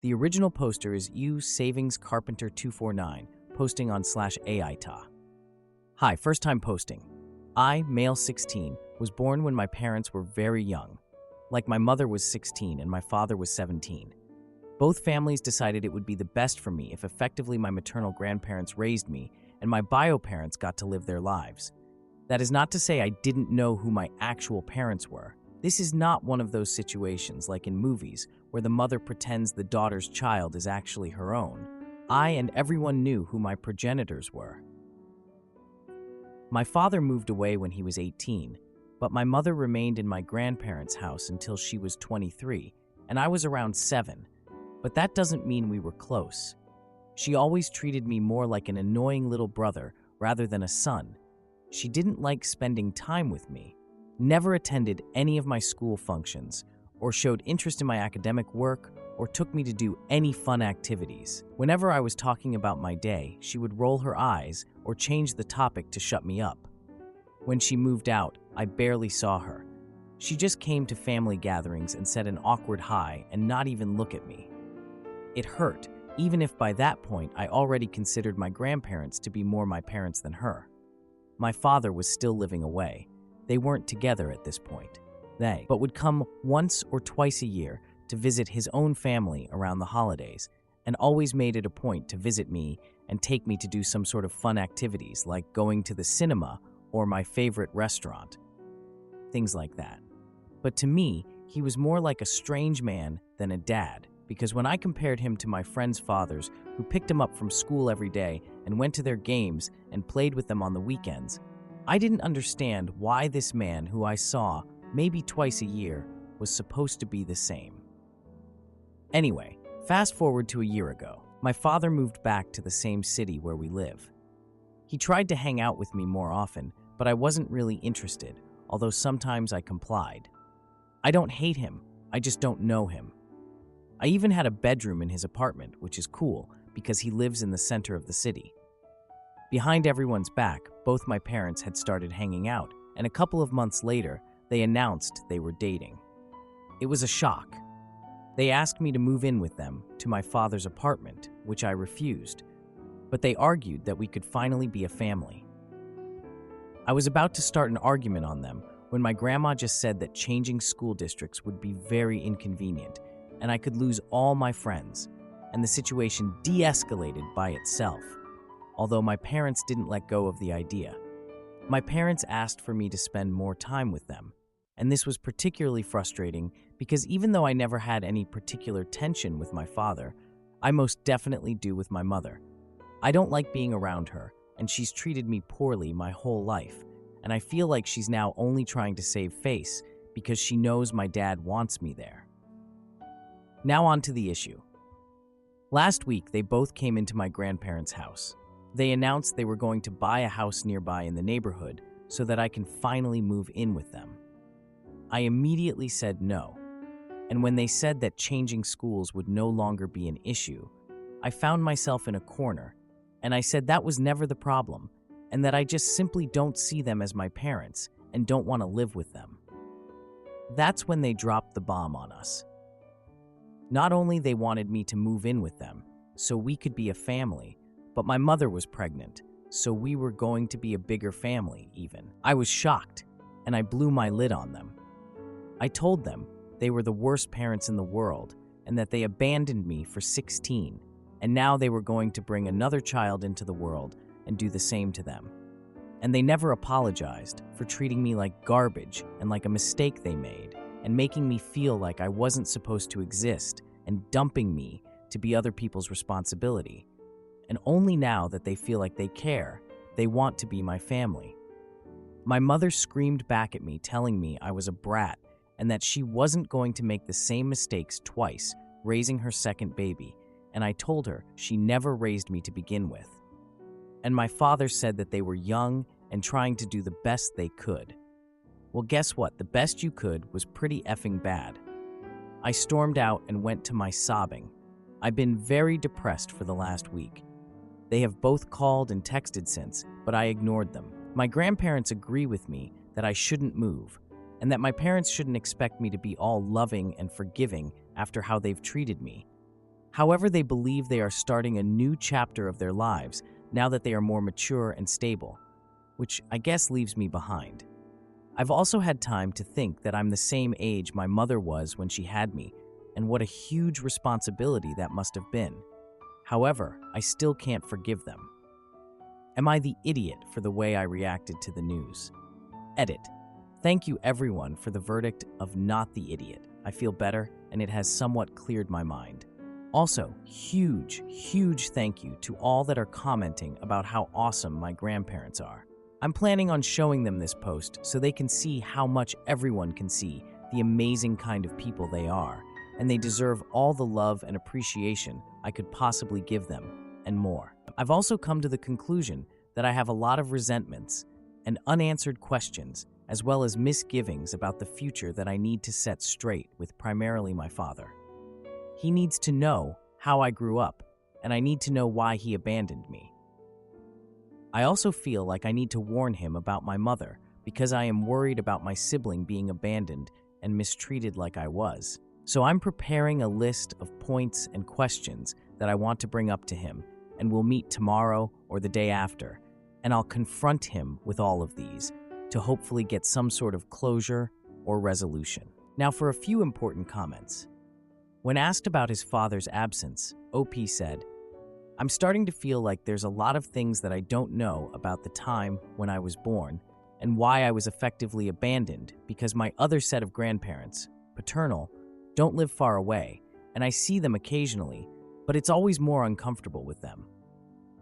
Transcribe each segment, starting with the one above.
The original poster is U Savings Carpenter 249, posting on /Aita. Hi, first time posting. I, male 16, was born when my parents were very young. Like my mother was 16 and my father was 17. Both families decided it would be the best for me if effectively my maternal grandparents raised me and my bio parents got to live their lives. That is not to say I didn't know who my actual parents were. This is not one of those situations like in movies where the mother pretends the daughter's child is actually her own. I and everyone knew who my progenitors were. My father moved away when he was 18, but my mother remained in my grandparents' house until she was 23, and I was around 7. But that doesn't mean we were close. She always treated me more like an annoying little brother rather than a son. She didn't like spending time with me, never attended any of my school functions, or showed interest in my academic work, or took me to do any fun activities. Whenever I was talking about my day, she would roll her eyes or change the topic to shut me up. When she moved out, I barely saw her. She just came to family gatherings and said an awkward hi and not even look at me. It hurt, even if by that point I already considered my grandparents to be more my parents than her. My father was still living away. They weren't together at this point. But would come once or twice a year to visit his own family around the holidays, and always made it a point to visit me and take me to do some sort of fun activities like going to the cinema or my favorite restaurant. Things like that. But to me, he was more like a strange man than a dad, because when I compared him to my friends' fathers who picked him up from school every day and went to their games and played with them on the weekends, I didn't understand why this man who I saw maybe twice a year was supposed to be the same. Anyway, fast forward to a year ago. My father moved back to the same city where we live. He tried to hang out with me more often, but I wasn't really interested, although sometimes I complied. I don't hate him, I just don't know him. I even had a bedroom in his apartment, which is cool because he lives in the center of the city. Behind everyone's back, both my parents had started hanging out, and a couple of months later, they announced they were dating. It was a shock. They asked me to move in with them to my father's apartment, which I refused, but they argued that we could finally be a family. I was about to start an argument on them when my grandma just said that changing school districts would be very inconvenient, and I could lose all my friends, and the situation de-escalated by itself, although my parents didn't let go of the idea. My parents asked for me to spend more time with them, and this was particularly frustrating because even though I never had any particular tension with my father, I most definitely do with my mother. I don't like being around her, and she's treated me poorly my whole life, and I feel like she's now only trying to save face because she knows my dad wants me there. Now on to the issue. Last week, they both came into my grandparents' house. They announced they were going to buy a house nearby in the neighborhood so that I can finally move in with them. I immediately said no, and when they said that changing schools would no longer be an issue, I found myself in a corner, and I said that was never the problem, and that I just simply don't see them as my parents and don't want to live with them. That's when they dropped the bomb on us. Not only they wanted me to move in with them, so we could be a family, but my mother was pregnant, so we were going to be a bigger family even. I was shocked, and I blew my lid on them. I told them they were the worst parents in the world and that they abandoned me for 16, and now they were going to bring another child into the world and do the same to them. And they never apologized for treating me like garbage and like a mistake they made, and making me feel like I wasn't supposed to exist and dumping me to be other people's responsibility. And only now that they feel like they care, they want to be my family. My mother screamed back at me, telling me I was a brat and that she wasn't going to make the same mistakes twice, raising her second baby, and I told her she never raised me to begin with. And my father said that they were young and trying to do the best they could. Well, guess what? The best you could was pretty effing bad. I stormed out and went to my sobbing. I've been very depressed for the last week. They have both called and texted since, but I ignored them. My grandparents agree with me that I shouldn't move, and that my parents shouldn't expect me to be all loving and forgiving after how they've treated me. However, they believe they are starting a new chapter of their lives now that they are more mature and stable, which I guess leaves me behind. I've also had time to think that I'm the same age my mother was when she had me, and what a huge responsibility that must have been. However, I still can't forgive them. Am I the idiot for the way I reacted to the news? Edit. Thank you everyone for the verdict of not the idiot. I feel better, and it has somewhat cleared my mind. Also, huge thank you to all that are commenting about how awesome my grandparents are. I'm planning on showing them this post so they can see how much everyone can see the amazing kind of people they are, and they deserve all the love and appreciation I could possibly give them, and more. I've also come to the conclusion that I have a lot of resentments and unanswered questions, as well as misgivings about the future that I need to set straight with primarily my father. He needs to know how I grew up, and I need to know why he abandoned me. I also feel like I need to warn him about my mother because I am worried about my sibling being abandoned and mistreated like I was. So I'm preparing a list of points and questions that I want to bring up to him, and we'll meet tomorrow or the day after, and I'll confront him with all of these to hopefully get some sort of closure or resolution. Now for a few important comments. When asked about his father's absence, OP said, "I'm starting to feel like there's a lot of things that I don't know about the time when I was born and why I was effectively abandoned because my other set of grandparents, paternal, don't live far away, and I see them occasionally, but it's always more uncomfortable with them.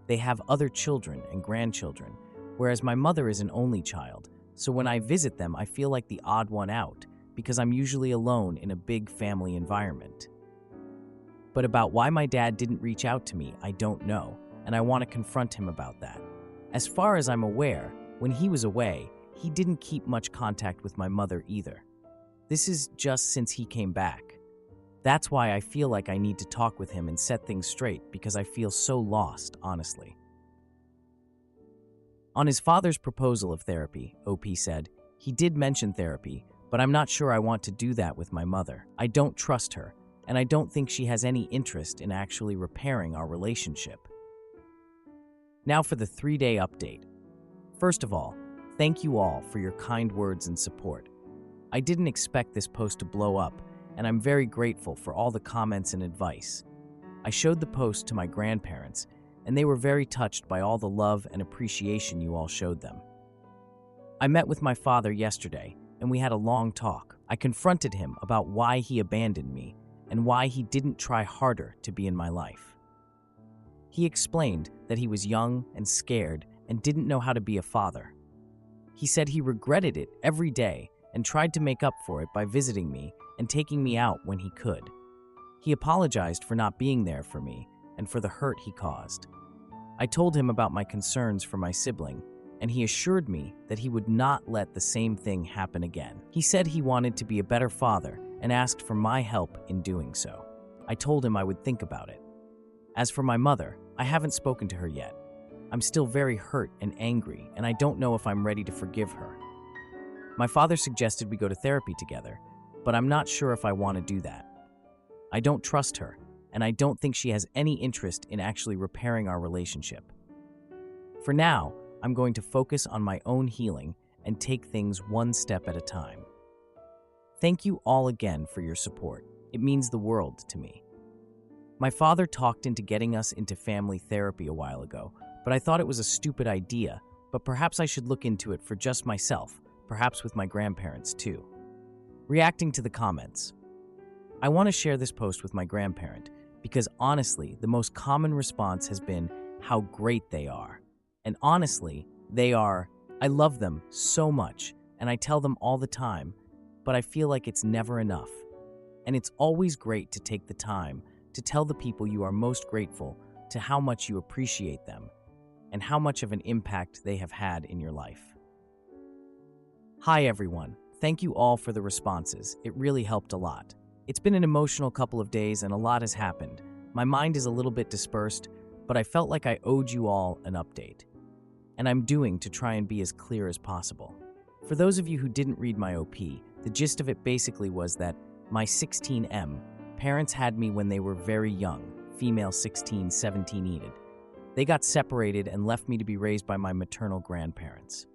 They have other children and grandchildren, whereas my mother is an only child, so when I visit them I feel like the odd one out because I'm usually alone in a big family environment. But about why my dad didn't reach out to me, I don't know, and I want to confront him about that. As far as I'm aware, when he was away, he didn't keep much contact with my mother either. This is just since he came back. That's why I feel like I need to talk with him and set things straight because I feel so lost, honestly." On his father's proposal of therapy, OP said, "He did mention therapy, but I'm not sure I want to do that with my mother. I don't trust her, and I don't think she has any interest in actually repairing our relationship." Now for the 3-day update. First of all, thank you all for your kind words and support. I didn't expect this post to blow up, and I'm very grateful for all the comments and advice. I showed the post to my grandparents, and they were very touched by all the love and appreciation you all showed them. I met with my father yesterday, and we had a long talk. I confronted him about why he abandoned me and why he didn't try harder to be in my life. He explained that he was young and scared and didn't know how to be a father. He said he regretted it every day and tried to make up for it by visiting me and taking me out when he could. He apologized for not being there for me and for the hurt he caused. I told him about my concerns for my sibling, and he assured me that he would not let the same thing happen again. He said he wanted to be a better father and asked for my help in doing so. I told him I would think about it. As for my mother, I haven't spoken to her yet. I'm still very hurt and angry, and I don't know if I'm ready to forgive her. My father suggested we go to therapy together, but I'm not sure if I want to do that. I don't trust her, and I don't think she has any interest in actually repairing our relationship. For now, I'm going to focus on my own healing and take things one step at a time. Thank you all again for your support. It means the world to me. My father talked into getting us into family therapy a while ago, but I thought it was a stupid idea, but perhaps I should look into it for just myself, perhaps with my grandparents too. Reacting to the comments. I want to share this post with my grandparent because honestly, the most common response has been how great they are. And honestly, they are. I love them so much, and I tell them all the time, but I feel like it's never enough. And it's always great to take the time to tell the people you are most grateful to how much you appreciate them and how much of an impact they have had in your life. Hi everyone, thank you all for the responses. It really helped a lot. It's been an emotional couple of days and a lot has happened. My mind is a little bit dispersed, but I felt like I owed you all an update. And I'm doing to try and be as clear as possible. For those of you who didn't read my OP, the gist of it basically was that my 16M, parents had me when they were very young, female 16, 17 Enid. They got separated and left me to be raised by my maternal grandparents.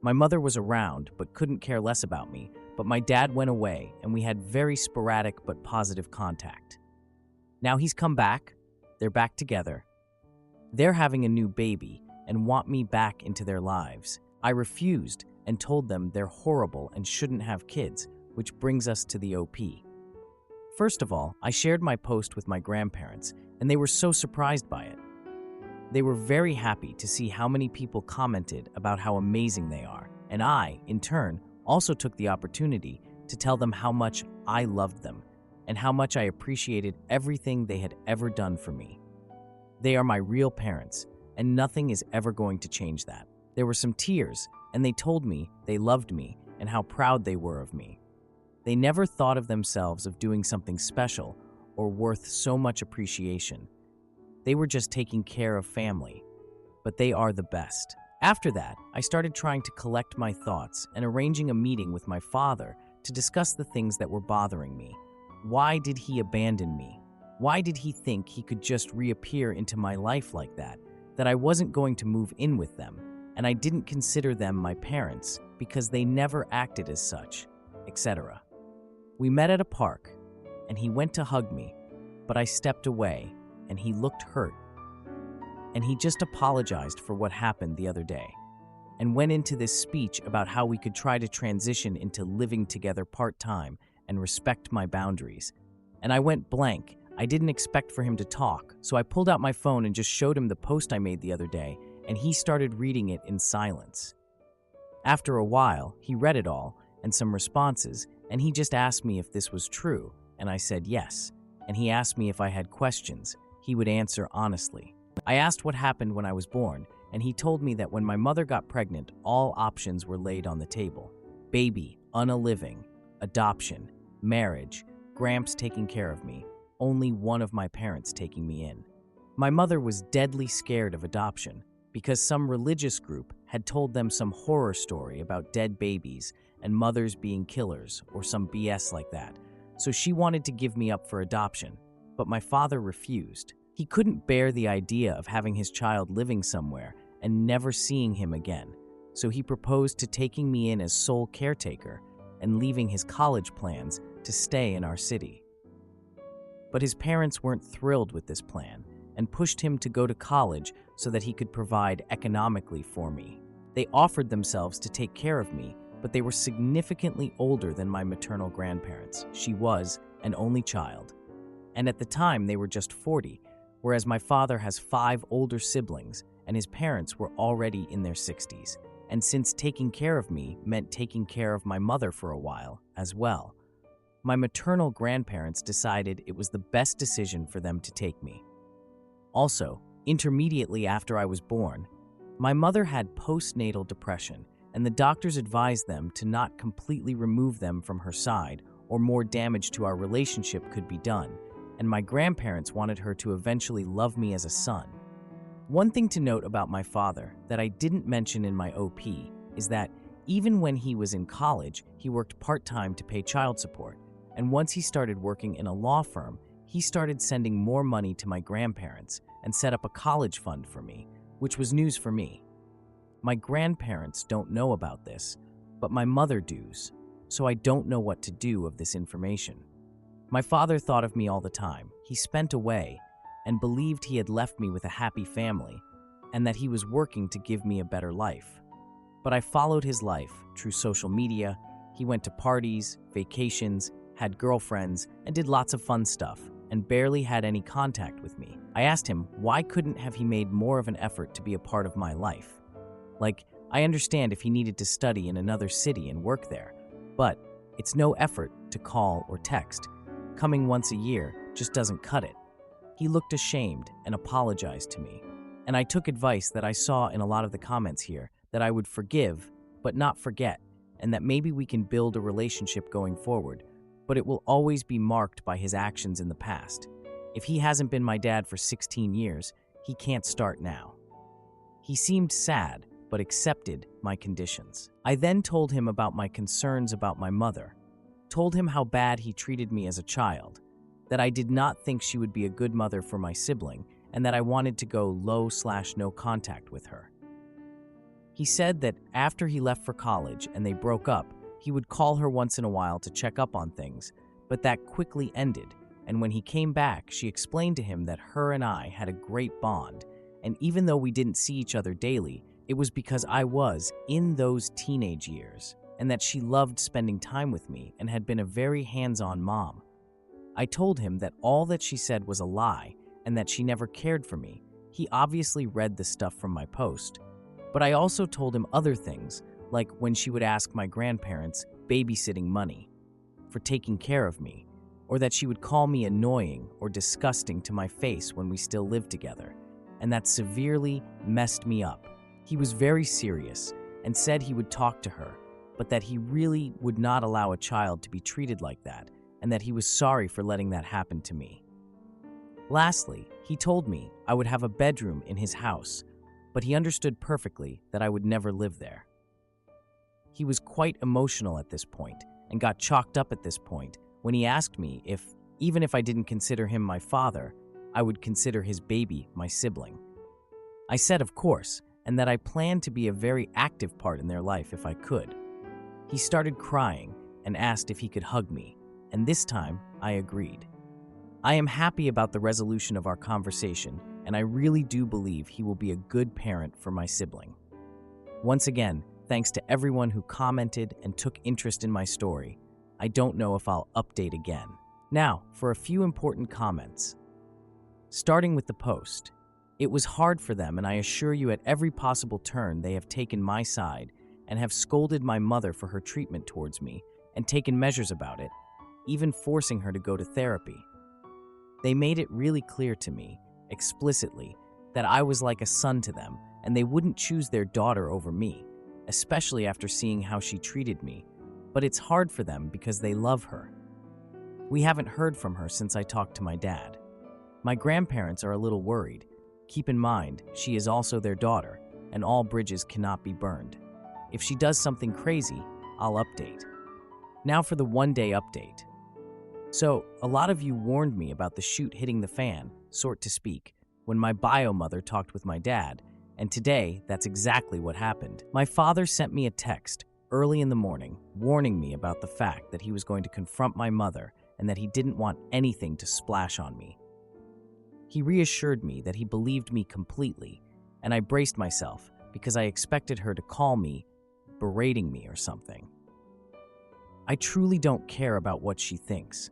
My mother was around but couldn't care less about me, but my dad went away and we had very sporadic but positive contact. Now he's come back, they're back together. They're having a new baby and want me back into their lives. I refused and told them they're horrible and shouldn't have kids, which brings us to the OP. First of all, I shared my post with my grandparents and they were so surprised by it. They were very happy to see how many people commented about how amazing they are, and I, in turn, also took the opportunity to tell them how much I loved them and how much I appreciated everything they had ever done for me. They are my real parents, and nothing is ever going to change that. There were some tears, and they told me they loved me and how proud they were of me. They never thought of themselves of doing something special or worth so much appreciation. They were just taking care of family, but they are the best. After that, I started trying to collect my thoughts and arranging a meeting with my father to discuss the things that were bothering me. Why did he abandon me? Why did he think he could just reappear into my life like that I wasn't going to move in with them, and I didn't consider them my parents because they never acted as such, etc. We met at a park, and he went to hug me, but I stepped away, and he looked hurt. And he just apologized for what happened the other day, and went into this speech about how we could try to transition into living together part-time and respect my boundaries. And I went blank. I didn't expect for him to talk, so I pulled out my phone and just showed him the post I made the other day, and he started reading it in silence. After a while, he read it all and some responses, and he just asked me if this was true, and I said yes. And he asked me if I had questions. He would answer honestly. I asked what happened when I was born, and he told me that when my mother got pregnant, all options were laid on the table. Baby, unaliving, adoption, marriage, Gramps taking care of me, only one of my parents taking me in. My mother was deadly scared of adoption because some religious group had told them some horror story about dead babies and mothers being killers or some BS like that, so she wanted to give me up for adoption, but my father refused. He couldn't bear the idea of having his child living somewhere and never seeing him again, so he proposed to taking me in as sole caretaker and leaving his college plans to stay in our city. But his parents weren't thrilled with this plan and pushed him to go to college so that he could provide economically for me. They offered themselves to take care of me, but they were significantly older than my maternal grandparents. She was an only child, and at the time they were just 40, whereas my father has 5 older siblings and his parents were already in their 60s. And since taking care of me meant taking care of my mother for a while as well, my maternal grandparents decided it was the best decision for them to take me. Also, intermediately after I was born, my mother had postnatal depression, and the doctors advised them to not completely remove them from her side or more damage to our relationship could be done, and my grandparents wanted her to eventually love me as a son. One thing to note about my father that I didn't mention in my OP is that even when he was in college, he worked part-time to pay child support, and once he started working in a law firm, he started sending more money to my grandparents and set up a college fund for me, which was news for me. My grandparents don't know about this, but my mother does, so I don't know what to do of this information. My father thought of me all the time. He spent away and believed he had left me with a happy family and that he was working to give me a better life. But I followed his life through social media. He went to parties, vacations, had girlfriends, and did lots of fun stuff, and barely had any contact with me. I asked him why couldn't have he made more of an effort to be a part of my life. Like, I understand if he needed to study in another city and work there, but it's no effort to call or text. Coming once a year just doesn't cut it. He looked ashamed and apologized to me, and I took advice that I saw in a lot of the comments here that I would forgive but not forget, and that maybe we can build a relationship going forward, but it will always be marked by his actions in the past. If he hasn't been my dad for 16 years, he can't start now. He seemed sad, but accepted my conditions. I then told him about my concerns about my mother, told him how bad he treated me as a child, that I did not think she would be a good mother for my sibling, and that I wanted to go low/no contact with her. He said that after he left for college and they broke up, he would call her once in a while to check up on things, but that quickly ended, and when he came back, she explained to him that her and I had a great bond, and even though we didn't see each other daily, it was because I was in those teenage years, and that she loved spending time with me and had been a very hands-on mom. I told him that all that she said was a lie and that she never cared for me. He obviously read the stuff from my post, but I also told him other things, like when she would ask my grandparents babysitting money for taking care of me, or that she would call me annoying or disgusting to my face when we still lived together, and that severely messed me up. He was very serious and said he would talk to her, but that he really would not allow a child to be treated like that, and that he was sorry for letting that happen to me. Lastly, he told me I would have a bedroom in his house, but he understood perfectly that I would never live there. He was quite emotional at this point and got chalked up at this point when he asked me if, even if I didn't consider him my father, I would consider his baby my sibling. I said of course, and that I planned to be a very active part in their life if I could. He started crying and asked if he could hug me, and this time I agreed. I am happy about the resolution of our conversation, and I really do believe he will be a good parent for my sibling. Once again, thanks to everyone who commented and took interest in my story. I don't know if I'll update again. Now, for a few important comments. Starting with the post. It was hard for them, and I assure you at every possible turn they have taken my side and have scolded my mother for her treatment towards me and taken measures about it, even forcing her to go to therapy. They made it really clear to me, explicitly, that I was like a son to them and they wouldn't choose their daughter over me, especially after seeing how she treated me, but it's hard for them because they love her. We haven't heard from her since I talked to my dad. My grandparents are a little worried. Keep in mind, she is also their daughter, and all bridges cannot be burned. If she does something crazy, I'll update. Now for the one-day update. So, a lot of you warned me about the shoot hitting the fan, sort to speak, when my bio mother talked with my dad, and today, that's exactly what happened. My father sent me a text early in the morning, warning me about the fact that he was going to confront my mother and that he didn't want anything to splash on me. He reassured me that he believed me completely, and I braced myself because I expected her to call me, berating me or something. I truly don't care about what she thinks,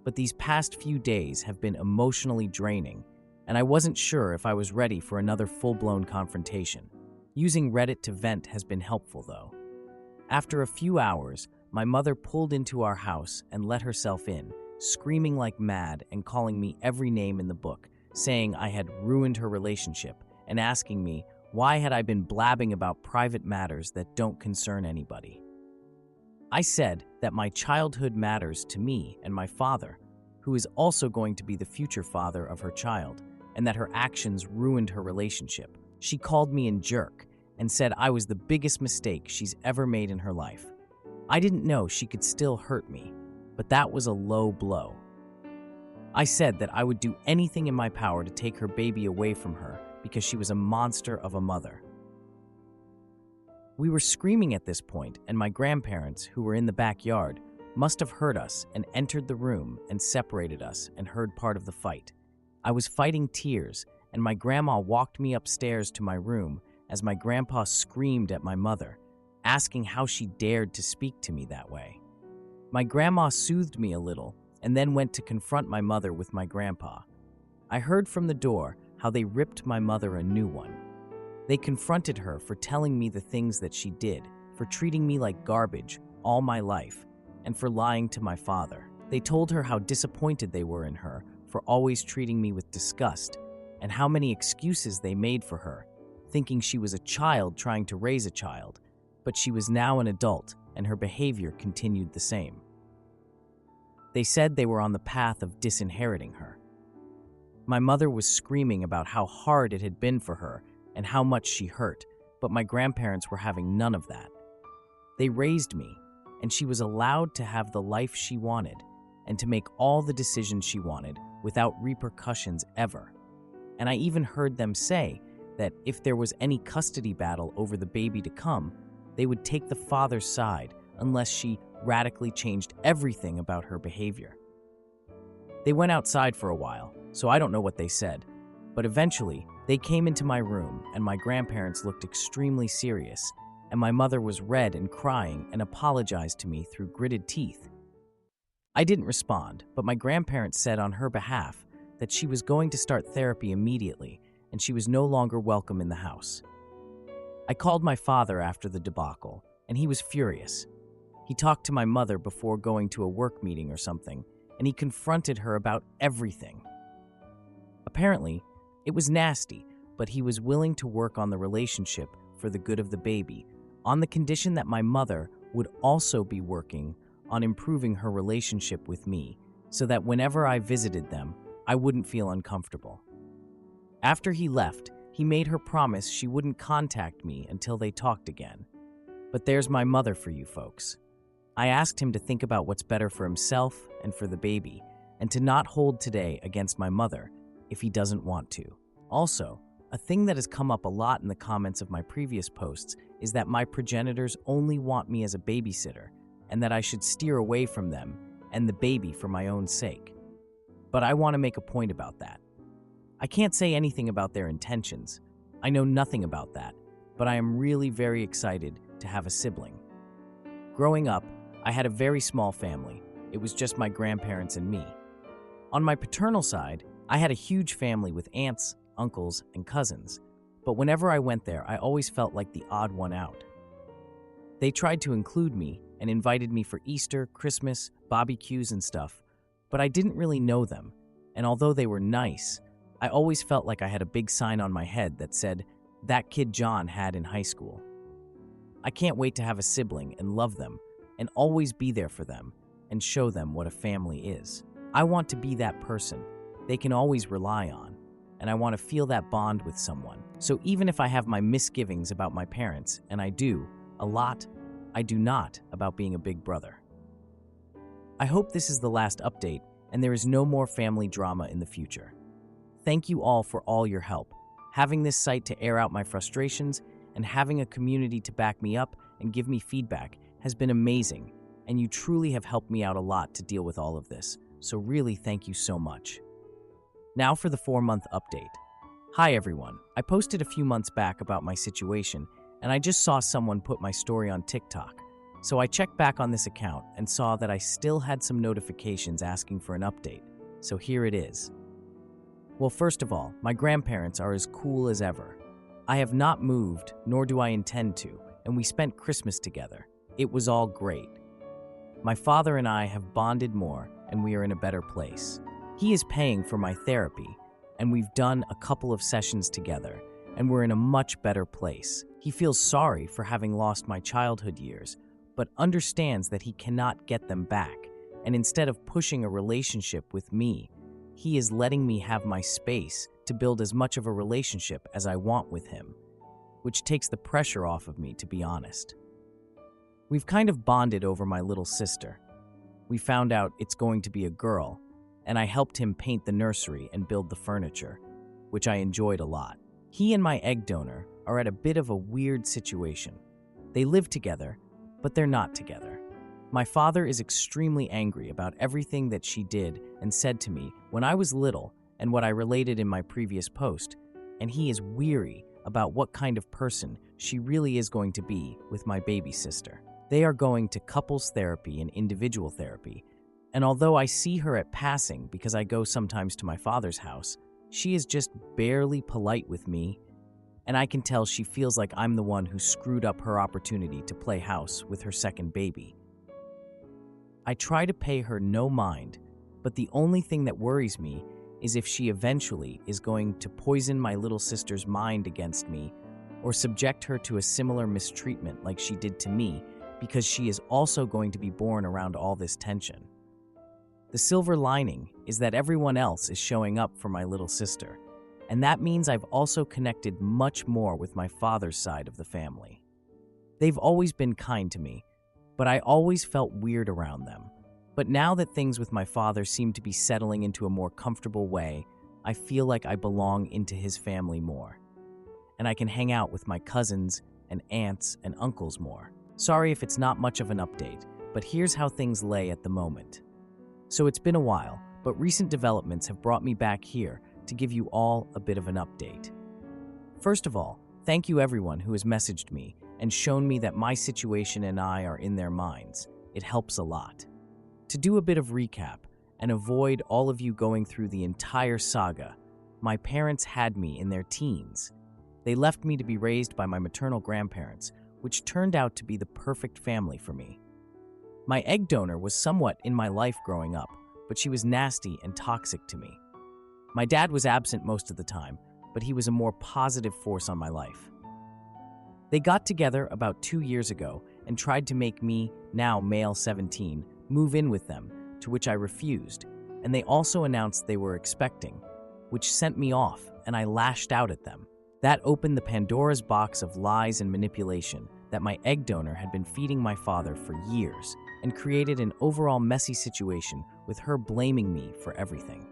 but these past few days have been emotionally draining, and I wasn't sure if I was ready for another full-blown confrontation. Using Reddit to vent has been helpful, though. After a few hours, my mother pulled into our house and let herself in, screaming like mad and calling me every name in the book, saying I had ruined her relationship and asking me why had I been blabbing about private matters that don't concern anybody. I said that my childhood matters to me and my father, who is also going to be the future father of her child, and that her actions ruined her relationship. She called me a jerk and said I was the biggest mistake she's ever made in her life. I didn't know she could still hurt me, but that was a low blow. I said that I would do anything in my power to take her baby away from her because she was a monster of a mother. We were screaming at this point, and my grandparents, who were in the backyard, must have heard us and entered the room and separated us and heard part of the fight. I was fighting tears, and my grandma walked me upstairs to my room as my grandpa screamed at my mother, asking how she dared to speak to me that way. My grandma soothed me a little and then went to confront my mother with my grandpa. I heard from the door how they ripped my mother a new one. They confronted her for telling me the things that she did, for treating me like garbage all my life, and for lying to my father. They told her how disappointed they were in her for always treating me with disgust, and how many excuses they made for her, thinking she was a child trying to raise a child, but she was now an adult and her behavior continued the same. They said they were on the path of disinheriting her. My mother was screaming about how hard it had been for her and how much she hurt, but my grandparents were having none of that. They raised me, and she was allowed to have the life she wanted, and to make all the decisions she wanted without repercussions ever. And I even heard them say that if there was any custody battle over the baby to come, they would take the father's side unless she radically changed everything about her behavior. They went outside for a while, so I don't know what they said, but eventually they came into my room and my grandparents looked extremely serious, and my mother was red and crying and apologized to me through gritted teeth. I didn't respond, but my grandparents said on her behalf that she was going to start therapy immediately and she was no longer welcome in the house. I called my father after the debacle, and he was furious. He talked to my mother before going to a work meeting or something, and he confronted her about everything. Apparently, it was nasty, but he was willing to work on the relationship for the good of the baby, on the condition that my mother would also be working on improving her relationship with me, so that whenever I visited them, I wouldn't feel uncomfortable. After he left, he made her promise she wouldn't contact me until they talked again. But there's my mother for you folks. I asked him to think about what's better for himself and for the baby, and to not hold today against my mother if he doesn't want to. Also, a thing that has come up a lot in the comments of my previous posts is that my progenitors only want me as a babysitter, and that I should steer away from them and the baby for my own sake. But I want to make a point about that. I can't say anything about their intentions. I know nothing about that, but I am really very excited to have a sibling. Growing up, I had a very small family. It was just my grandparents and me. On my paternal side, I had a huge family with aunts, uncles, and cousins, but whenever I went there, I always felt like the odd one out. They tried to include me and invited me for Easter, Christmas, barbecues, and stuff, but I didn't really know them, and although they were nice, I always felt like I had a big sign on my head that said, "That kid John had in high school." I can't wait to have a sibling and love them, and always be there for them, and show them what a family is. I want to be that person they can always rely on, and I want to feel that bond with someone. So even if I have my misgivings about my parents, and I do, a lot, I do not about being a big brother. I hope this is the last update, and there is no more family drama in the future. Thank you all for all your help. Having this site to air out my frustrations and having a community to back me up and give me feedback has been amazing, and you truly have helped me out a lot to deal with all of this, so really thank you so much. Now for the 4-month update. Hi everyone, I posted a few months back about my situation, and I just saw someone put my story on TikTok. So I checked back on this account and saw that I still had some notifications asking for an update, so here it is. Well, first of all, my grandparents are as cool as ever. I have not moved, nor do I intend to, and we spent Christmas together. It was all great. My father and I have bonded more, and we are in a better place. He is paying for my therapy, and we've done a couple of sessions together, and we're in a much better place. He feels sorry for having lost my childhood years, but understands that he cannot get them back, and instead of pushing a relationship with me, he is letting me have my space to build as much of a relationship as I want with him, which takes the pressure off of me, to be honest. We've kind of bonded over my little sister. We found out it's going to be a girl, and I helped him paint the nursery and build the furniture, which I enjoyed a lot. He and my egg donor are at a bit of a weird situation. They live together, but they're not together. My father is extremely angry about everything that she did and said to me when I was little and what I related in my previous post, and he is weary about what kind of person she really is going to be with my baby sister. They are going to couples therapy and individual therapy, and although I see her at passing because I go sometimes to my father's house, she is just barely polite with me, and I can tell she feels like I'm the one who screwed up her opportunity to play house with her second baby. I try to pay her no mind, but the only thing that worries me is if she eventually is going to poison my little sister's mind against me or subject her to a similar mistreatment like she did to me, because she is also going to be born around all this tension. The silver lining is that everyone else is showing up for my little sister, and that means I've also connected much more with my father's side of the family. They've always been kind to me, but I always felt weird around them. But now that things with my father seem to be settling into a more comfortable way, I feel like I belong into his family more. And I can hang out with my cousins and aunts and uncles more. Sorry if it's not much of an update, but here's how things lay at the moment. So it's been a while, but recent developments have brought me back here to give you all a bit of an update. First of all, thank you everyone who has messaged me and shown me that my situation and I are in their minds. It helps a lot. To do a bit of recap and avoid all of you going through the entire saga, my parents had me in their teens. They left me to be raised by my maternal grandparents, which turned out to be the perfect family for me. My egg donor was somewhat in my life growing up, but she was nasty and toxic to me. My dad was absent most of the time, but he was a more positive force on my life. They got together about 2 years ago and tried to make me, now male 17, move in with them, to which I refused, and they also announced they were expecting, which sent me off, and I lashed out at them. That opened the Pandora's box of lies and manipulation that my egg donor had been feeding my father for years, and created an overall messy situation with her blaming me for everything.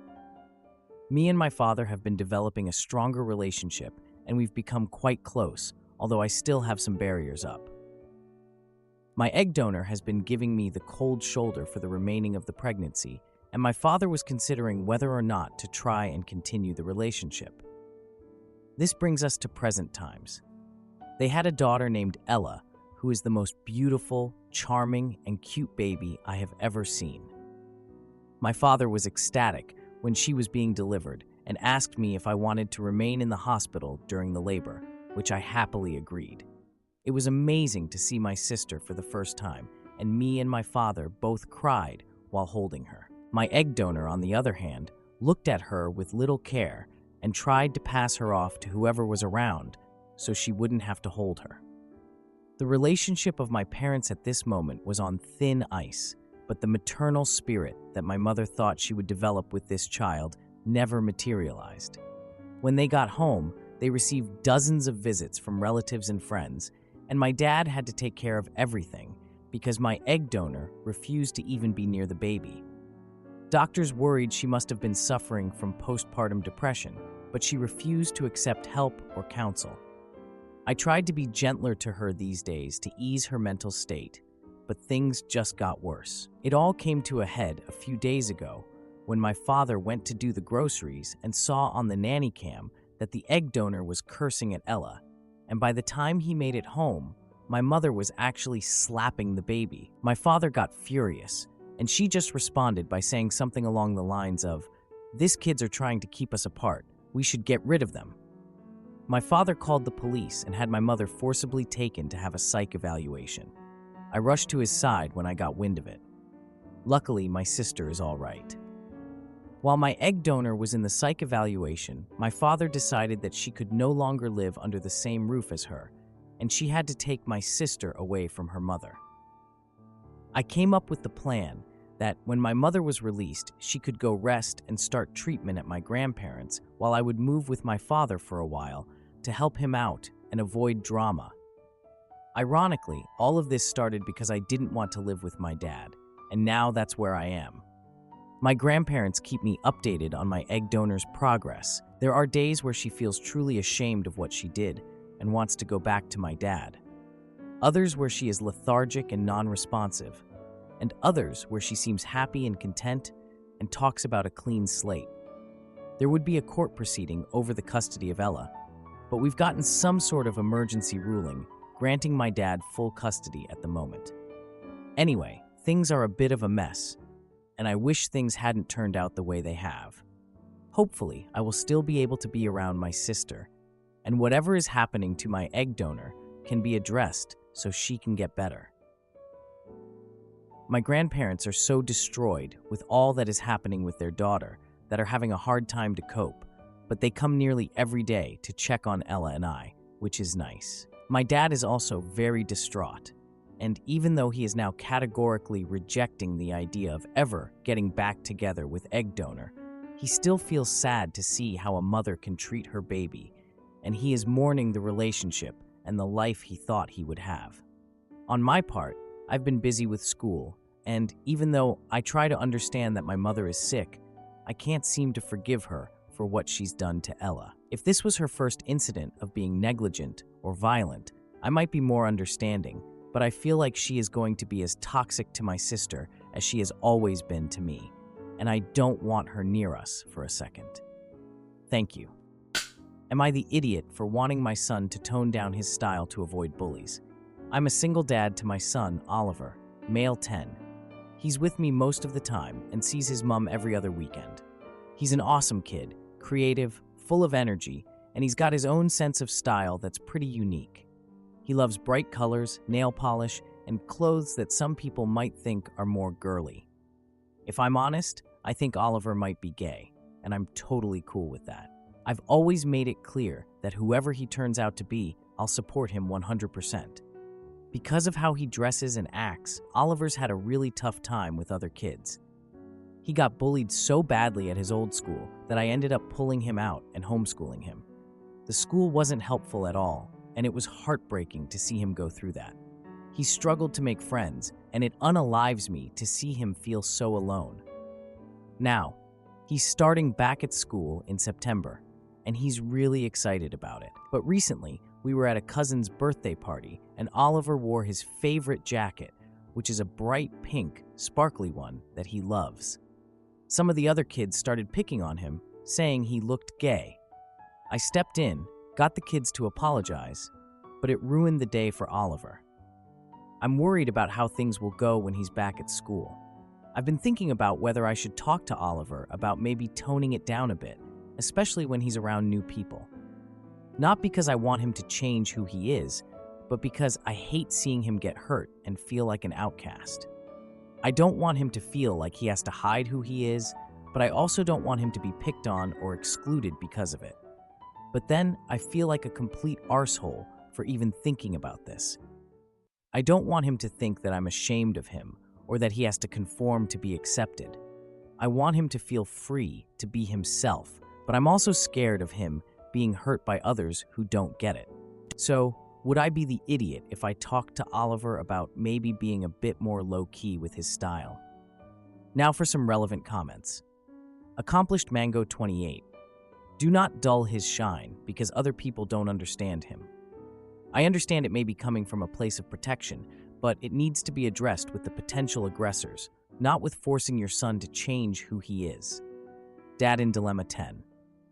Me and my father have been developing a stronger relationship, and we've become quite close, although I still have some barriers up. My egg donor has been giving me the cold shoulder for the remaining of the pregnancy, and my father was considering whether or not to try and continue the relationship. This brings us to present times. They had a daughter named Ella, who is the most beautiful, charming, and cute baby I have ever seen. My father was ecstatic when she was being delivered and asked me if I wanted to remain in the hospital during the labor, which I happily agreed. It was amazing to see my sister for the first time, and me and my father both cried while holding her. My egg donor, on the other hand, looked at her with little care and tried to pass her off to whoever was around so she wouldn't have to hold her. The relationship of my parents at this moment was on thin ice, but the maternal spirit that my mother thought she would develop with this child never materialized. When they got home, they received dozens of visits from relatives and friends, and my dad had to take care of everything because my egg donor refused to even be near the baby. Doctors worried she must have been suffering from postpartum depression, but she refused to accept help or counsel. I tried to be gentler to her these days to ease her mental state, but things just got worse. It all came to a head a few days ago when my father went to do the groceries and saw on the nanny cam that the egg donor was cursing at Ella, and by the time he made it home, my mother was actually slapping the baby. My father got furious, and she just responded by saying something along the lines of, "These kids are trying to keep us apart. We should get rid of them." My father called the police and had my mother forcibly taken to have a psych evaluation. I rushed to his side when I got wind of it. Luckily, my sister is all right. While my egg donor was in the psych evaluation, my father decided that she could no longer live under the same roof as her, and she had to take my sister away from her mother. I came up with the plan that when my mother was released, she could go rest and start treatment at my grandparents' while I would move with my father for a while to help him out and avoid drama. Ironically, all of this started because I didn't want to live with my dad, and now that's where I am. My grandparents keep me updated on my egg donor's progress. There are days where she feels truly ashamed of what she did and wants to go back to my dad. Others where she is lethargic and non-responsive, and others where she seems happy and content and talks about a clean slate. There would be a court proceeding over the custody of Ella, but we've gotten some sort of emergency ruling granting my dad full custody at the moment. Anyway, things are a bit of a mess, and I wish things hadn't turned out the way they have. Hopefully, I will still be able to be around my sister, and whatever is happening to my egg donor can be addressed so she can get better. My grandparents are so destroyed with all that is happening with their daughter that are having a hard time to cope, but they come nearly every day to check on Ella and I, which is nice. My dad is also very distraught, and even though he is now categorically rejecting the idea of ever getting back together with egg donor, he still feels sad to see how a mother can treat her baby, and he is mourning the relationship and the life he thought he would have. On my part, I've been busy with school and even though I try to understand that my mother is sick, I can't seem to forgive her for what she's done to Ella. If this was her first incident of being negligent or violent, I might be more understanding, but I feel like she is going to be as toxic to my sister as she has always been to me, and I don't want her near us for a second. Thank you. Am I the idiot for wanting my son to tone down his style to avoid bullies? I'm a single dad to my son, Oliver, male 10. He's with me most of the time and sees his mom every other weekend. He's an awesome kid, creative, full of energy, and he's got his own sense of style that's pretty unique. He loves bright colors, nail polish, and clothes that some people might think are more girly. If I'm honest, I think Oliver might be gay, and I'm totally cool with that. I've always made it clear that whoever he turns out to be, I'll support him 100%. Because of how he dresses and acts, Oliver's had a really tough time with other kids. He got bullied so badly at his old school that I ended up pulling him out and homeschooling him. The school wasn't helpful at all, and it was heartbreaking to see him go through that. He struggled to make friends, and it unalives me to see him feel so alone. Now, he's starting back at school in September, and he's really excited about it. But recently, we were at a cousin's birthday party, and Oliver wore his favorite jacket, which is a bright pink, sparkly one that he loves. Some of the other kids started picking on him, saying he looked gay. I stepped in, got the kids to apologize, but it ruined the day for Oliver. I'm worried about how things will go when he's back at school. I've been thinking about whether I should talk to Oliver about maybe toning it down a bit, especially when he's around new people. Not because I want him to change who he is, but because I hate seeing him get hurt and feel like an outcast. I don't want him to feel like he has to hide who he is, but I also don't want him to be picked on or excluded because of it. But then I feel like a complete arsehole for even thinking about this. I don't want him to think that I'm ashamed of him or that he has to conform to be accepted. I want him to feel free to be himself, but I'm also scared of him being hurt by others who don't get it. So, would I be the idiot if I talked to Oliver about maybe being a bit more low-key with his style? Now for some relevant comments. Accomplished Mango 28. Do not dull his shine because other people don't understand him. I understand it may be coming from a place of protection, but it needs to be addressed with the potential aggressors, not with forcing your son to change who he is. Dad in Dilemma 10.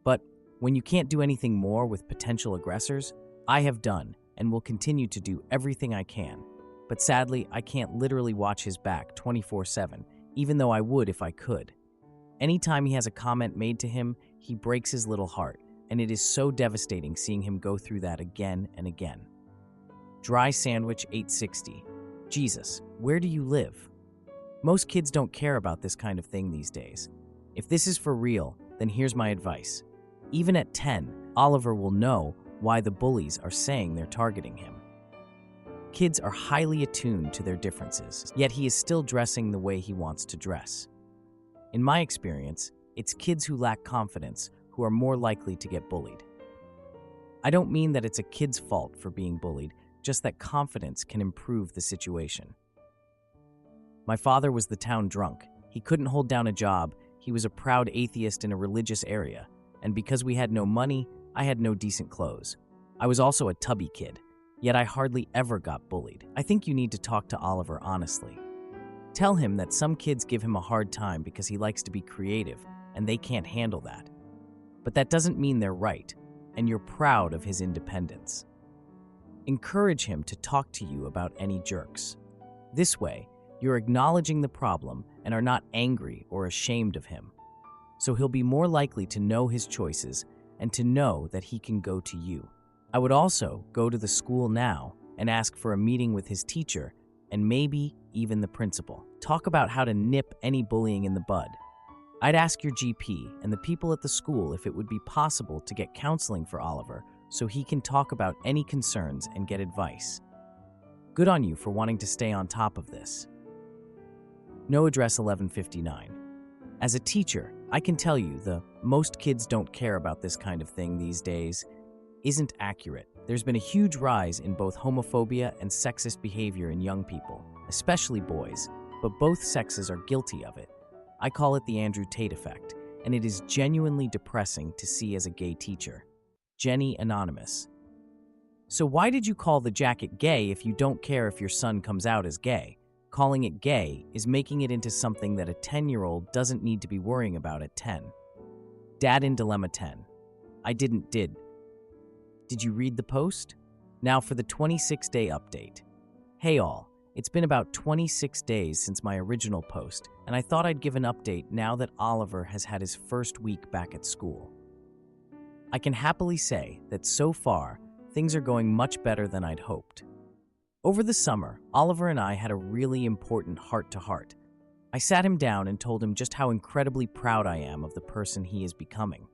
But when you can't do anything more with potential aggressors, I have done and will continue to do everything I can. But sadly, I can't literally watch his back 24/7, even though I would if I could. Anytime he has a comment made to him, he breaks his little heart, and it is so devastating seeing him go through that again and again. Dry Sandwich 860. Jesus, where do you live? Most kids don't care about this kind of thing these days. If this is for real, then here's my advice. Even at 10, Oliver will know why the bullies are saying they're targeting him. Kids are highly attuned to their differences, yet he is still dressing the way he wants to dress. In my experience, it's kids who lack confidence who are more likely to get bullied. I don't mean that it's a kid's fault for being bullied, just that confidence can improve the situation. My father was the town drunk. He couldn't hold down a job. He was a proud atheist in a religious area. And because we had no money, I had no decent clothes. I was also a tubby kid, yet I hardly ever got bullied. I think you need to talk to Oliver honestly. Tell him that some kids give him a hard time because he likes to be creative, and they can't handle that. But that doesn't mean they're right, and you're proud of his independence. Encourage him to talk to you about any jerks. This way, you're acknowledging the problem and are not angry or ashamed of him. So he'll be more likely to know his choices and to know that he can go to you. I would also go to the school now and ask for a meeting with his teacher and maybe even the principal. Talk about how to nip any bullying in the bud. I'd ask your GP and the people at the school if it would be possible to get counseling for Oliver so he can talk about any concerns and get advice. Good on you for wanting to stay on top of this. No Address 1159. As a teacher, I can tell you the "most kids don't care about this kind of thing these days" isn't accurate. There's been a huge rise in both homophobia and sexist behavior in young people, especially boys, but both sexes are guilty of it. I call it the Andrew Tate effect, and it is genuinely depressing to see as a gay teacher. Jenny Anonymous. So why did you call the jacket gay if you don't care if your son comes out as gay? Calling it gay is making it into something that a 10-year-old doesn't need to be worrying about at 10. Dad in Dilemma 10. I didn't. Did you read the post? Now for the 26-day update. Hey all, it's been about 26 days since my original post, and I thought I'd give an update now that Oliver has had his first week back at school. I can happily say that so far, things are going much better than I'd hoped. Over the summer, Oliver and I had a really important heart-to-heart. I sat him down and told him just how incredibly proud I am of the person he is becoming.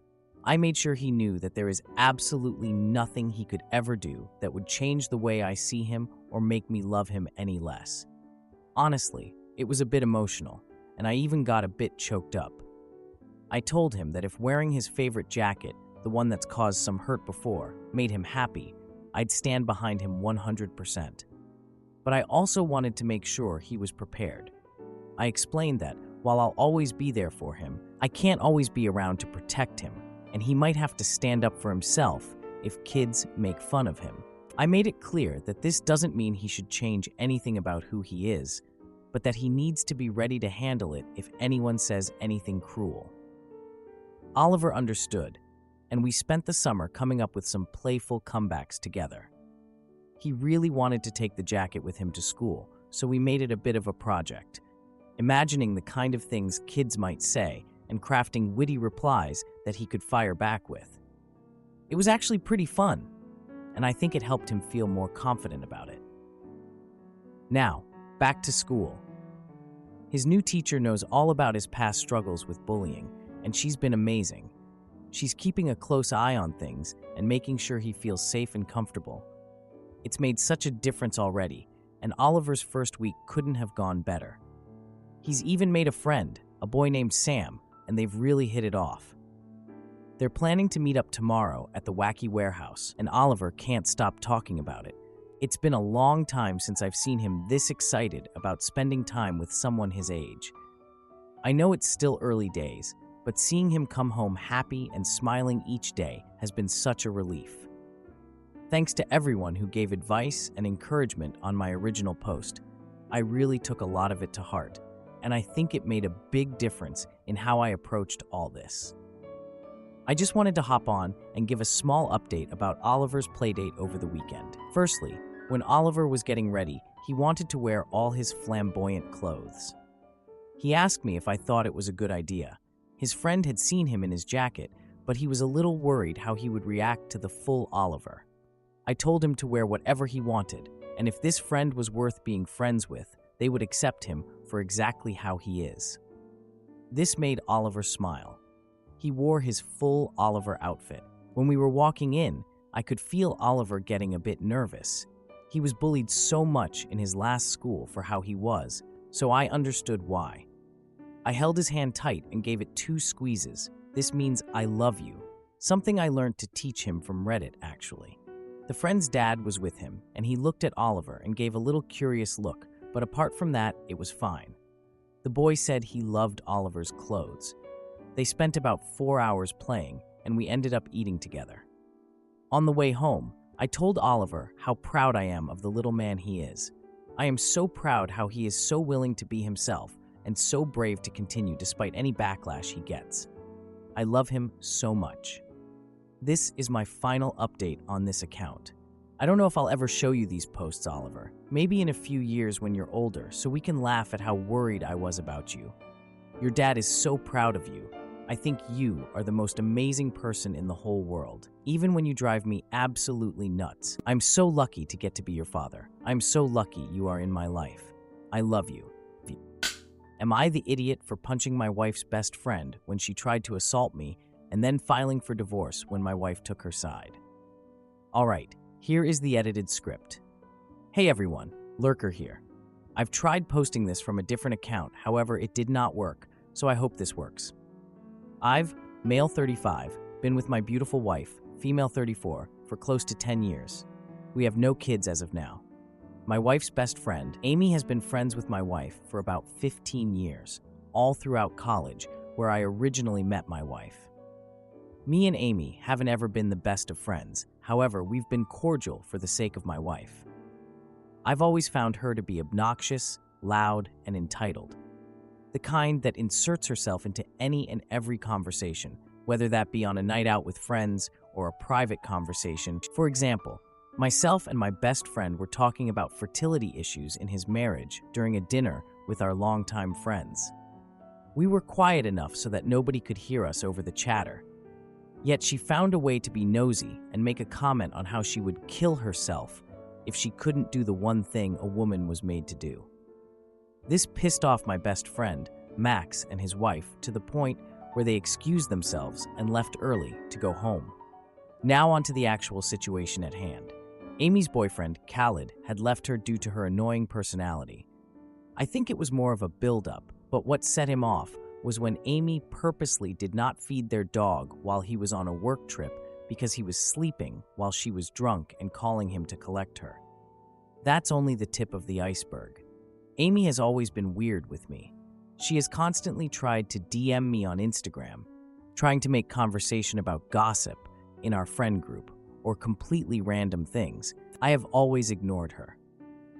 I made sure he knew that there is absolutely nothing he could ever do that would change the way I see him or make me love him any less. Honestly, it was a bit emotional, and I even got a bit choked up. I told him that if wearing his favorite jacket, the one that's caused some hurt before, made him happy, I'd stand behind him 100%. But I also wanted to make sure he was prepared. I explained that, while I'll always be there for him, I can't always be around to protect him, and he might have to stand up for himself if kids make fun of him. I made it clear that this doesn't mean he should change anything about who he is, but that he needs to be ready to handle it if anyone says anything cruel. Oliver understood, and we spent the summer coming up with some playful comebacks together. He really wanted to take the jacket with him to school, so we made it a bit of a project, imagining the kind of things kids might say and crafting witty replies that he could fire back with. It was actually pretty fun, and I think it helped him feel more confident about it. Now, back to school. His new teacher knows all about his past struggles with bullying, and she's been amazing. She's keeping a close eye on things and making sure he feels safe and comfortable. It's made such a difference already, and Oliver's first week couldn't have gone better. He's even made a friend, a boy named Sam, and they've really hit it off. They're planning to meet up tomorrow at the Wacky Warehouse, and Oliver can't stop talking about it. It's been a long time since I've seen him this excited about spending time with someone his age. I know it's still early days, but seeing him come home happy and smiling each day has been such a relief. Thanks to everyone who gave advice and encouragement on my original post. I really took a lot of it to heart, and I think it made a big difference in how I approached all this. I just wanted to hop on and give a small update about Oliver's playdate over the weekend. Firstly, when Oliver was getting ready, he wanted to wear all his flamboyant clothes. He asked me if I thought it was a good idea. His friend had seen him in his jacket, but he was a little worried how he would react to the full Oliver. I told him to wear whatever he wanted, and if this friend was worth being friends with, they would accept him for exactly how he is. This made Oliver smile. He wore his full Oliver outfit. When we were walking in, I could feel Oliver getting a bit nervous. He was bullied so much in his last school for how he was, so I understood why. I held his hand tight and gave it 2 squeezes. This means I love you, something I learned to teach him from Reddit, actually. The friend's dad was with him, and he looked at Oliver and gave a little curious look, but apart from that, it was fine. The boy said he loved Oliver's clothes. They spent about 4 hours playing, and we ended up eating together. On the way home, I told Oliver how proud I am of the little man he is. I am so proud how he is so willing to be himself and so brave to continue despite any backlash he gets. I love him so much. This is my final update on this account. I don't know if I'll ever show you these posts, Oliver. Maybe in a few years when you're older, so we can laugh at how worried I was about you. Your dad is so proud of you. I think you are the most amazing person in the whole world, even when you drive me absolutely nuts. I'm so lucky to get to be your father. I'm so lucky you are in my life. I love you. Am I the idiot for punching my wife's best friend when she tried to assault me and then filing for divorce when my wife took her side? Alright, here is the edited script. Hey everyone, Lurker here. I've tried posting this from a different account, however it did not work, so I hope this works. I've, male 35, been with my beautiful wife, female 34, for close to 10 years. We have no kids as of now. my wife's best friend. Amy has been friends with my wife for about 15 years, all throughout college, where I originally met my wife. Me and Amy haven't ever been the best of friends. However, we've been cordial for the sake of my wife. I've always found her to be obnoxious, loud, and entitled. The kind that inserts herself into any and every conversation, whether that be on a night out with friends or a private conversation. For example, myself and my best friend were talking about fertility issues in his marriage during a dinner with our longtime friends. We were quiet enough so that nobody could hear us over the chatter. Yet she found a way to be nosy and make a comment on how she would kill herself if she couldn't do the one thing a woman was made to do. This pissed off my best friend, Max, and his wife to the point where they excused themselves and left early to go home. Now onto the actual situation at hand. Amy's boyfriend, Khalid, had left her due to her annoying personality. I think it was more of a build-up, but what set him off was when Amy purposely did not feed their dog while he was on a work trip because he was sleeping while she was drunk and calling him to collect her. That's only the tip of the iceberg. Amy has always been weird with me. She has constantly tried to DM me on Instagram, trying to make conversation about gossip in our friend group or completely random things. I have always ignored her.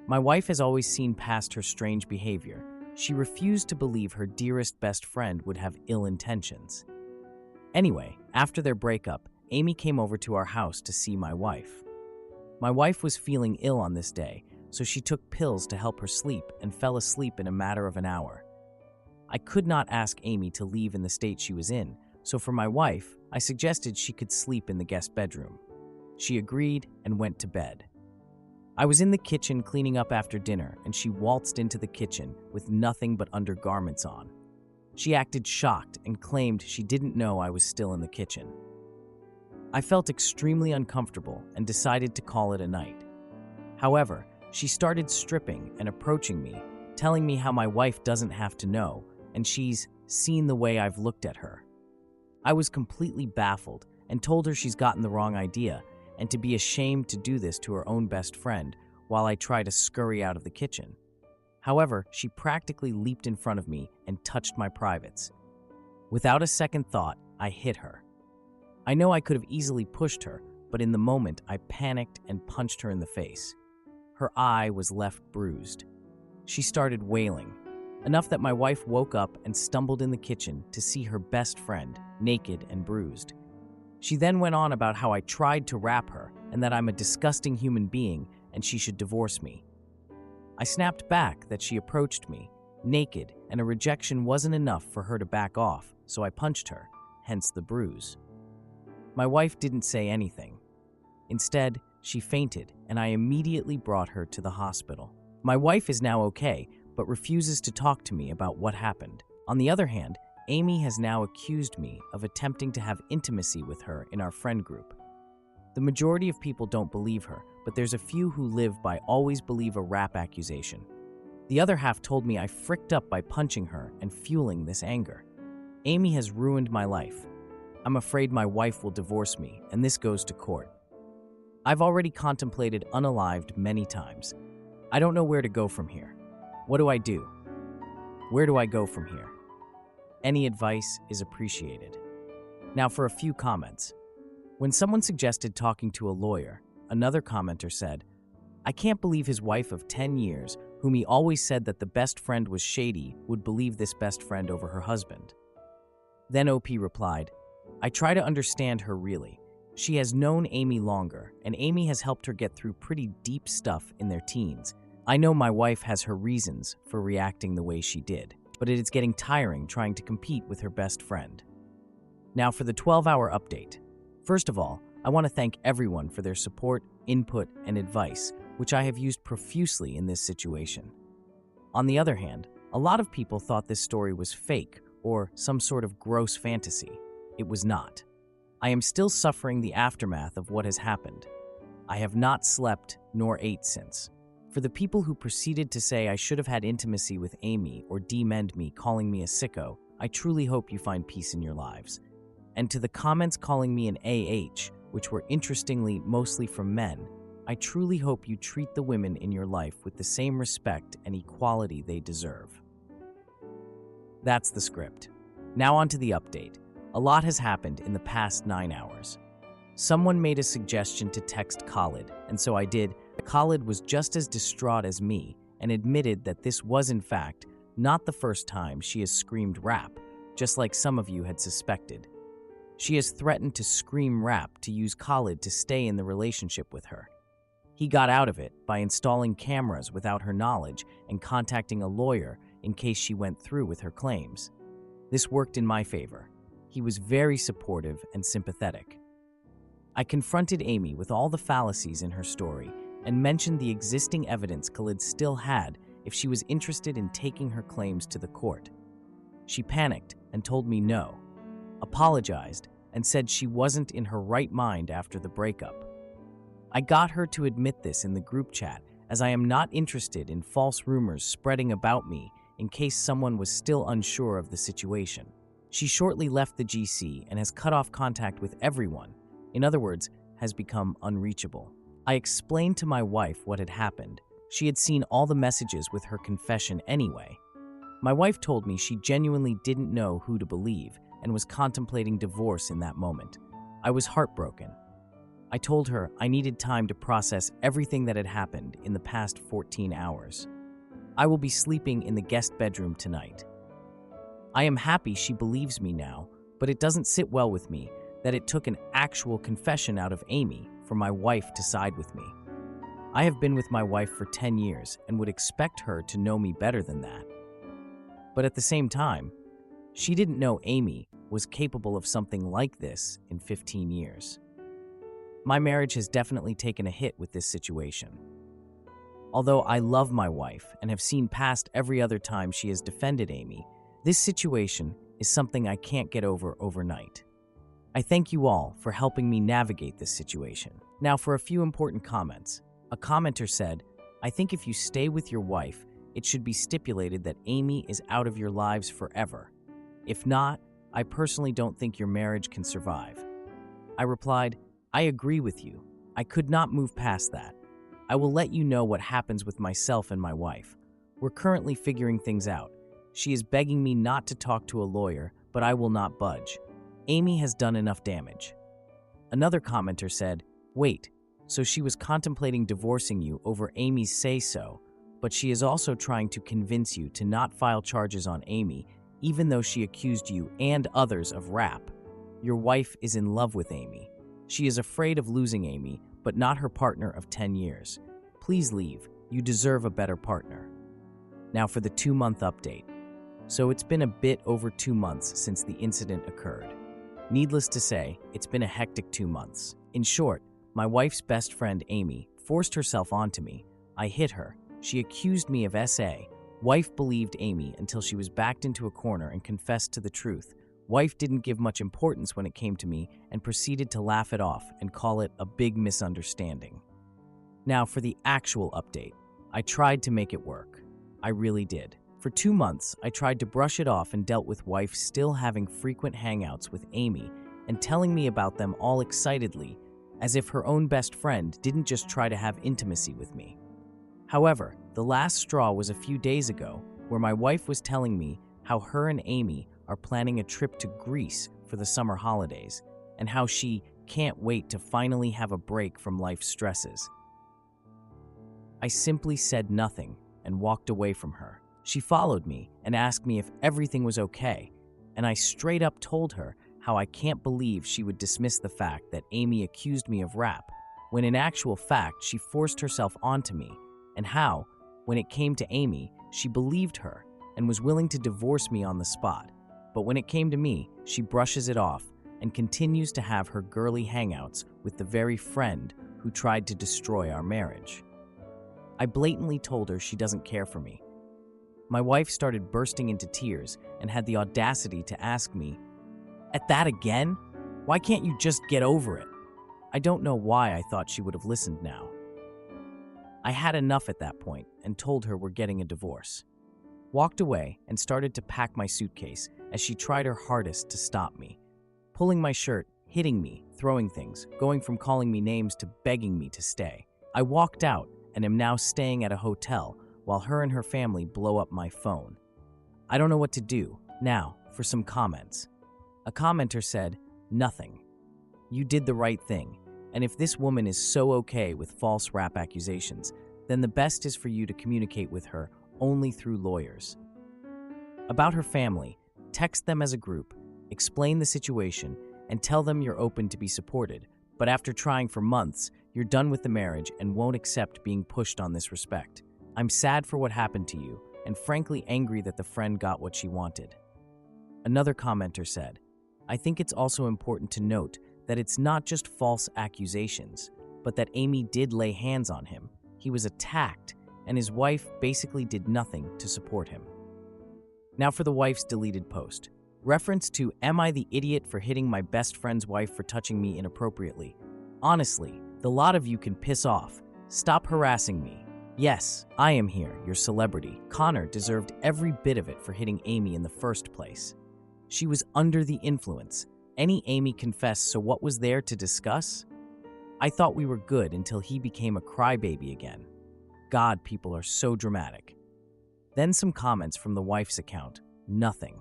My wife has always seen past her strange behavior. She refused to believe her dearest best friend would have ill intentions. Anyway, after their breakup, Amy came over to our house to see my wife. My wife was feeling ill on this day, so she took pills to help her sleep and fell asleep in a matter of an hour. I could not ask Amy to leave in the state she was in, so for my wife, I suggested she could sleep in the guest bedroom. She agreed and went to bed. I was in the kitchen cleaning up after dinner, and she waltzed into the kitchen with nothing but undergarments on. She acted shocked and claimed she didn't know I was still in the kitchen. I felt extremely uncomfortable and decided to call it a night. However, she started stripping and approaching me, telling me how my wife doesn't have to know, and she's seen the way I've looked at her. I was completely baffled and told her she's gotten the wrong idea and to be ashamed to do this to her own best friend while I try to scurry out of the kitchen. However, she practically leaped in front of me and touched my privates. Without a second thought, I hit her. I know I could have easily pushed her, but in the moment I panicked and punched her in the face. Her eye was left bruised. She started wailing, enough that my wife woke up and stumbled in the kitchen to see her best friend, naked and bruised. She then went on about how I tried to rap her and that I'm a disgusting human being and she should divorce me. I snapped back that she approached me, naked, and a rejection wasn't enough for her to back off, so I punched her, hence the bruise. My wife didn't say anything. Instead, she fainted, and I immediately brought her to the hospital. My wife is now okay, but refuses to talk to me about what happened. On the other hand, Amy has now accused me of attempting to have intimacy with her in our friend group. The majority of people don't believe her, but there's a few who live by always believe a rap accusation. The other half told me I fricked up by punching her and fueling this anger. Amy has ruined my life. I'm afraid my wife will divorce me, and this goes to court. I've already contemplated unalived many times. I don't know where to go from here. What do I do? Where do I go from here? Any advice is appreciated. Now for a few comments. When someone suggested talking to a lawyer, another commenter said, "I can't believe his wife of 10 years, whom he always said that the best friend was shady, would believe this best friend over her husband." Then OP replied, "I try to understand her really. She has known Amy longer, and Amy has helped her get through pretty deep stuff in their teens. I know my wife has her reasons for reacting the way she did, but it is getting tiring trying to compete with her best friend." Now for the 12-hour update. First of all, I want to thank everyone for their support, input, and advice, which I have used profusely in this situation. On the other hand, a lot of people thought this story was fake or some sort of gross fantasy. It was not. I am still suffering the aftermath of what has happened. I have not slept nor ate since. For the people who proceeded to say I should have had intimacy with Amy or demend me, calling me a sicko, I truly hope you find peace in your lives. And to the comments calling me an AH, which were interestingly mostly from men, I truly hope you treat the women in your life with the same respect and equality they deserve. That's the script. Now on to the update. A lot has happened in the past 9 hours. Someone made a suggestion to text Khalid, and so I did. Khalid was just as distraught as me and admitted that this was in fact not the first time she has screamed rap, just like some of you had suspected. She has threatened to scream rap to use Khalid to stay in the relationship with her. He got out of it by installing cameras without her knowledge and contacting a lawyer in case she went through with her claims. This worked in my favor. He was very supportive and sympathetic. I confronted Amy with all the fallacies in her story and mentioned the existing evidence Khalid still had if she was interested in taking her claims to the court. She panicked and told me no, apologized, and said she wasn't in her right mind after the breakup. I got her to admit this in the group chat, as I am not interested in false rumors spreading about me in case someone was still unsure of the situation. She shortly left the GC and has cut off contact with everyone. In other words, has become unreachable. I explained to my wife what had happened. She had seen all the messages with her confession anyway. My wife told me she genuinely didn't know who to believe and was contemplating divorce in that moment. I was heartbroken. I told her I needed time to process everything that had happened in the past 14 hours. I will be sleeping in the guest bedroom tonight. I am happy she believes me now, but it doesn't sit well with me that it took an actual confession out of Amy for my wife to side with me. I have been with my wife for 10 years and would expect her to know me better than that. But at the same time, she didn't know Amy was capable of something like this in 15 years. My marriage has definitely taken a hit with this situation. Although I love my wife and have seen past every other time she has defended Amy, this situation is something I can't get over overnight. I thank you all for helping me navigate this situation. Now for a few important comments. A commenter said, I think if you stay with your wife, it should be stipulated that Amy is out of your lives forever. If not, I personally don't think your marriage can survive. I replied, I agree with you. I could not move past that. I will let you know what happens with myself and my wife. We're currently figuring things out. She is begging me not to talk to a lawyer, but I will not budge. Amy has done enough damage. Another commenter said, wait, so she was contemplating divorcing you over Amy's say-so, but she is also trying to convince you to not file charges on Amy, even though she accused you and others of rap. Your wife is in love with Amy. She is afraid of losing Amy, but not her partner of 10 years. Please leave. You deserve a better partner. Now for the 2-month update. So it's been a bit over 2 months since the incident occurred. Needless to say, it's been a hectic 2 months. In short, my wife's best friend Amy forced herself onto me. I hit her. She accused me of SA. Wife believed Amy until she was backed into a corner and confessed to the truth. Wife didn't give much importance when it came to me and proceeded to laugh it off and call it a big misunderstanding. Now for the actual update. I tried to make it work. I really did. For 2 months, I tried to brush it off and dealt with wife still having frequent hangouts with Amy and telling me about them all excitedly, as if her own best friend didn't just try to have intimacy with me. However, the last straw was a few days ago, where my wife was telling me how her and Amy are planning a trip to Greece for the summer holidays, and how she can't wait to finally have a break from life's stresses. I simply said nothing and walked away from her. She followed me and asked me if everything was okay, and I straight up told her how I can't believe she would dismiss the fact that Amy accused me of rap, when in actual fact she forced herself onto me, and how, when it came to Amy, she believed her and was willing to divorce me on the spot. But when it came to me, she brushes it off and continues to have her girly hangouts with the very friend who tried to destroy our marriage. I blatantly told her she doesn't care for me. My wife started bursting into tears and had the audacity to ask me, "At that again? Why can't you just get over it?" I don't know why I thought she would have listened now. I had enough at that point and told her we're getting a divorce. Walked away and started to pack my suitcase as she tried her hardest to stop me, pulling my shirt, hitting me, throwing things, going from calling me names to begging me to stay. I walked out and am now staying at a hotel while her and her family blow up my phone. I don't know what to do. Now, for some comments. A commenter said, "Nothing. You did the right thing. And if this woman is so okay with false rap accusations, then the best is for you to communicate with her only through lawyers. About her family, text them as a group, explain the situation, and tell them you're open to be supported, but after trying for months, you're done with the marriage and won't accept being pushed on this respect. I'm sad for what happened to you, and frankly angry that the friend got what she wanted." Another commenter said, "I think it's also important to note that it's not just false accusations, but that Amy did lay hands on him. He was attacked, and his wife basically did nothing to support him." Now for the wife's deleted post. Reference to, "Am I the idiot for hitting my best friend's wife for touching me inappropriately? Honestly, the lot of you can piss off. Stop harassing me. Yes, I am here, your celebrity. Connor deserved every bit of it for hitting Amy in the first place. She was under the influence. Any Amy confessed, so what was there to discuss? I thought we were good until he became a crybaby again. God, people are so dramatic." Then some comments from the wife's account. "Nothing.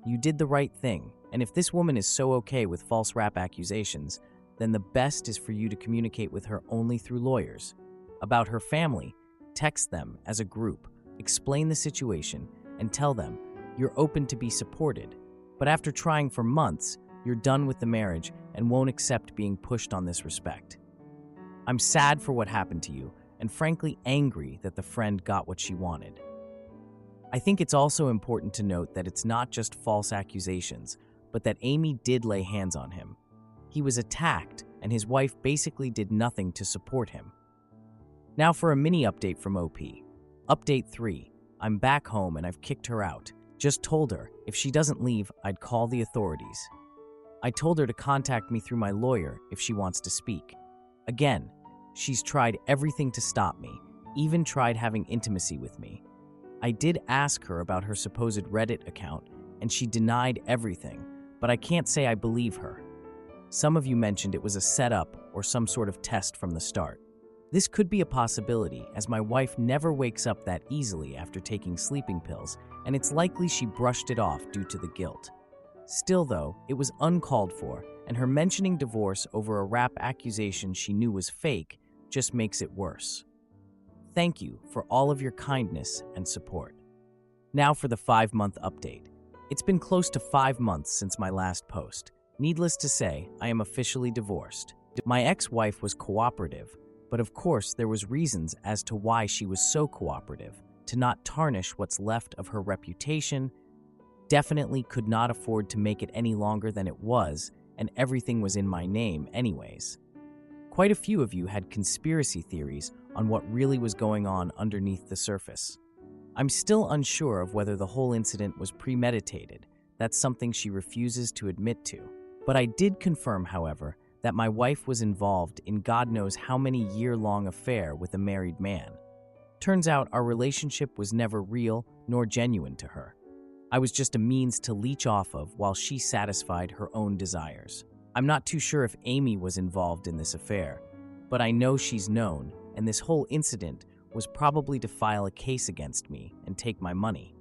You did the right thing, and if this woman is so okay with false rap accusations, then the best is for you to communicate with her only through lawyers. About her family, text them as a group, explain the situation, and tell them you're open to be supported, but after trying for months, you're done with the marriage and won't accept being pushed on this respect. I'm sad for what happened to you, and frankly angry that the friend got what she wanted. I think it's also important to note that it's not just false accusations, but that Amy did lay hands on him. He was attacked, and his wife basically did nothing to support him." Now for a mini update from OP. Update 3. I'm back home and I've kicked her out. Just told her if she doesn't leave, I'd call the authorities. I told her to contact me through my lawyer if she wants to speak. Again, she's tried everything to stop me, even tried having intimacy with me. I did ask her about her supposed Reddit account, and she denied everything, but I can't say I believe her. Some of you mentioned it was a setup or some sort of test from the start. This could be a possibility, as my wife never wakes up that easily after taking sleeping pills, and it's likely she brushed it off due to the guilt. Still though, it was uncalled for, and her mentioning divorce over a rap accusation she knew was fake just makes it worse. Thank you for all of your kindness and support. Now for the 5-month update. It's been close to 5 months since my last post. Needless to say, I am officially divorced. My ex-wife was cooperative, but of course there was reasons as to why she was so cooperative, to not tarnish what's left of her reputation. Definitely could not afford to make it any longer than it was, and everything was in my name anyways. Quite a few of you had conspiracy theories on what really was going on underneath the surface. I'm still unsure of whether the whole incident was premeditated. That's something she refuses to admit to. But I did confirm, however, that my wife was involved in God knows how many year-long affair with a married man. Turns out our relationship was never real nor genuine to her. I was just a means to leech off of while she satisfied her own desires. I'm not too sure if Amy was involved in this affair, but I know she's known, and this whole incident was probably to file a case against me and take my money.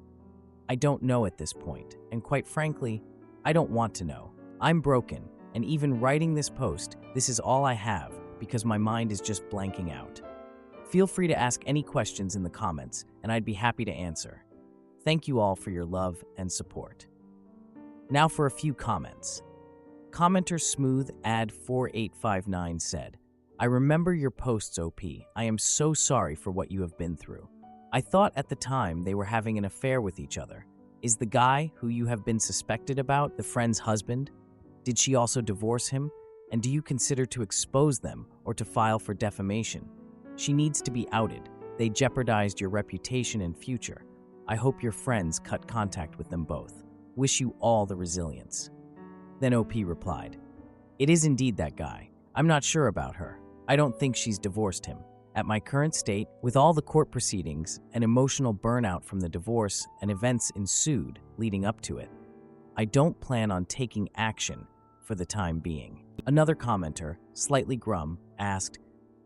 I don't know at this point, and quite frankly, I don't want to know. I'm broken, and even writing this post, this is all I have because my mind is just blanking out. Feel free to ask any questions in the comments, and I'd be happy to answer. Thank you all for your love and support. Now for a few comments. Commenter Smooth Ad 4859 said, I remember your posts, OP. I am so sorry for what you have been through. I thought at the time they were having an affair with each other. Is the guy who you have been suspected about the friend's husband? Did she also divorce him? And do you consider to expose them or to file for defamation? She needs to be outed. They jeopardized your reputation and future. I hope your friends cut contact with them both. Wish you all the resilience. Then OP replied, It is indeed that guy. I'm not sure about her. I don't think she's divorced him. At my current state, with all the court proceedings and emotional burnout from the divorce and events ensued leading up to it, I don't plan on taking action for the time being. Another commenter, Slightly Grum, asked,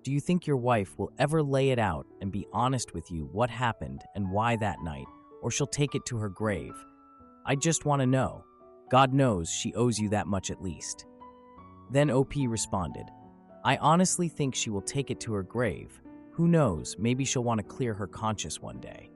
Do you think your wife will ever lay it out and be honest with you what happened and why that night, or she'll take it to her grave? I just want to know. God knows she owes you that much at least." Then OP responded, "I honestly think she will take it to her grave. Who knows, maybe she'll want to clear her conscience one day."